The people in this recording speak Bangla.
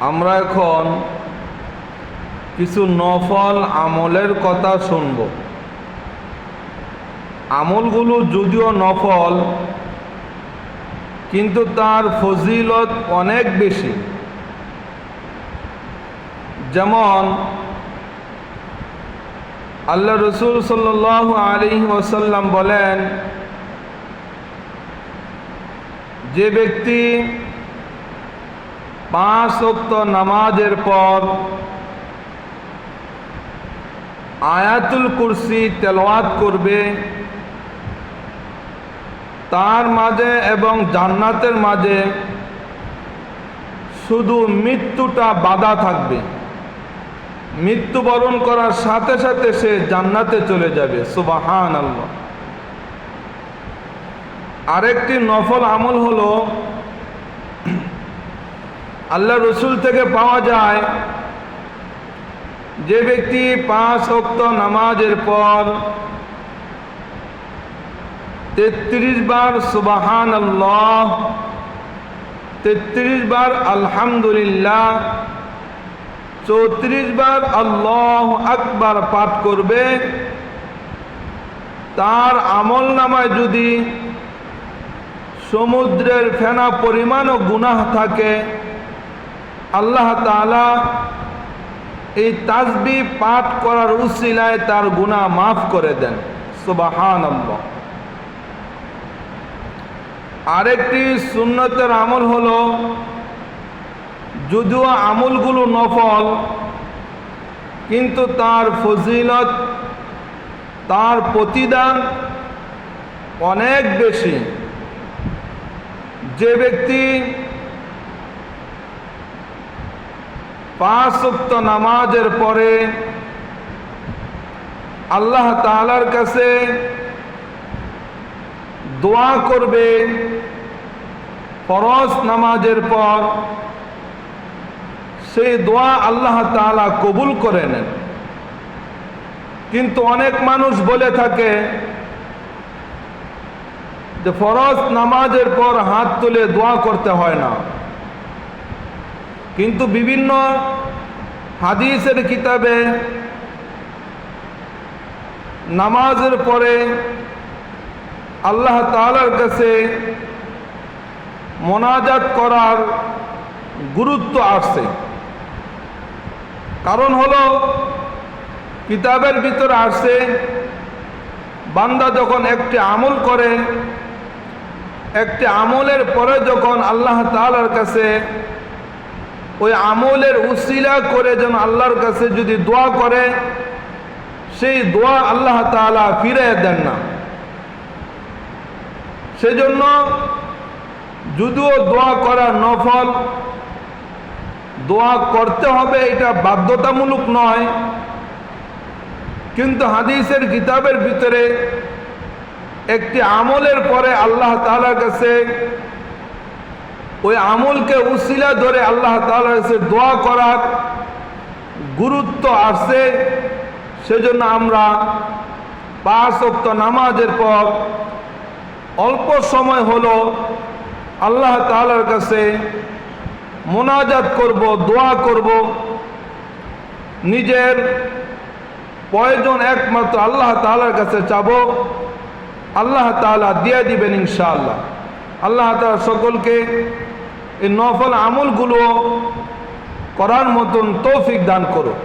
আমরা এখন কিছু নফল আমলের কথা শুনব। আমলগুলো যদিও নফল, কিন্তু তার ফজিলত অনেক বেশি। যেমন আল্লাহ রসুল সাল্লাল্লাহু আলাইহি ওয়াসাল্লাম বলেন, যে ব্যক্তি 5 ওয়াক্ত নামাজের পর আয়াতুল কুরসি তেলাওয়াত করবে, তার মাঝে এবং জান্নাতের মাঝে শুধু মৃত্যুটা বাধা থাকবে। মৃত্যুবরণ করার সাথে সাথে সে জান্নাতে চলে যাবে। সুবহানাল্লাহ। আরেকটি নফল আমল হলো, আল্লাহ রসুল থেকে পাওয়া যায়, যে ব্যক্তি 5 ওয়াক্ত নামাজের পর 33 বার সুবহানাল্লাহ, 33 বার আলহামদুলিল্লাহ, 34 বার আল্লাহু আকবার পাঠ করবে, তার আমল নামায় যদি সমুদ্রের ফেনা পরিমাণও গুনাহ থাকে, আল্লাহ তাআলা এই তাসবিহ পাঠ করার উসিলায় তার গুনাহ মাফ করে দেন। সুবহানাল্লাহ। আরেকটি সুন্নতের আমল হলো, যদিও আমলগুলো নফল, কিন্তু তার ফজিলত, তার প্রতিদান অনেক বেশি। যে ব্যক্তি 5 ওয়াক্ত নামাজের পরে আল্লাহ তাআলার কাছে দোয়া করবে, ফরজ নামাজের পর, সেই দোয়া আল্লাহ তাআলা কবুল করে নেন। কিন্তু অনেক মানুষ বলে থাকে যে ফরজ নামাজের পর হাত তুলে দোয়া করতে হয় না। কিন্তু বিভিন্ন হাদিসের কিতাবে নামাজের পরে আল্লাহ তাআলার কাছে মোনাজাত করার গুরুত্ব আছে। কারণ হলো, কিতাবের ভিতরে আসছে, বান্দা যখন একটি আমল করে, একটি আমলের পরে যখন আল্লাহ তাআলার কাছে ওই আমলের উসিলা করে যেন আল্লাহর কাছে যদি দোয়া করে, সেই দোয়া আল্লাহ তাআলা ফিরিয়ে দেন না। সেজন্য যদিও দোয়া করা নফল, দোয়া করতে হবে, এটা বাধ্যতামূলক নয়, কিন্তু হাদিসের কিতাবের ভিতরে একটি আমলের পরে আল্লাহ তাআলার কাছে ওই আমলকে উসিলা ধরে আল্লাহ তাআলার কাছে দোয়া করার গুরুত্ব আছে। সেজন্য আমরা 5 ওয়াক্ত নামাজের পর অল্প সময় হলো আল্লাহ তাআলার কাছে মোনাজাত করব, দোয়া করব। নিজের প্রয়োজন একমাত্র আল্লাহ তাআলার কাছে চাবো, আল্লাহ তাআলা দিয়ে দিবেন ইনশাআল্লাহ। আল্লাহ তাআলা সকলকে এই নফল আমলগুলো করার মতন তৌফিক দান করুক।